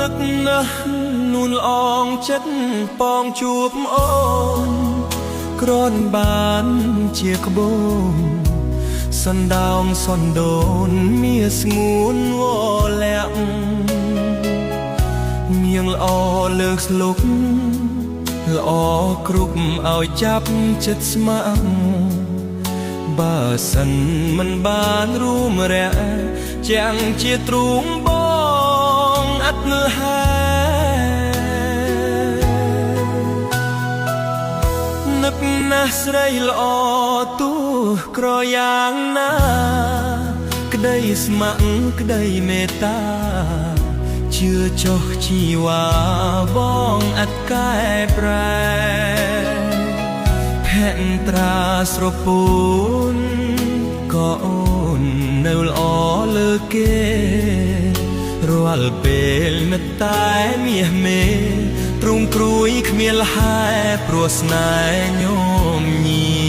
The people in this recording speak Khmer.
នឹកណាស់នួនអងចិត្តប៉ងជួបអូនក្រនបានជាក្បូនសណ្ដោងសណ្ដូនមាស្ងួនវលាក់មៀងល្អលើកស្លុកល្អគ្រប់ឲ្យចាប់ចិត្តស្ម័គ្របើសិនមិនបានរួមរយៈចាំងជាទ្រូងបងអត់លហែនឹកណាស់ស្រីល្អទូក្រយ៉ាងណាក្តីស្ម័គ្រក្តីមេត្តាជឿចុះជីវ៉ាបងអត់កែប្រែភ័ក្រត្រាស្រពូនក៏អូននៅល្អលើគេរាល់ពេលនឹកតែមាសមេទ្រង់គ្រួយគ្មានលហែព្រោះស្នេហ៍ញោមញី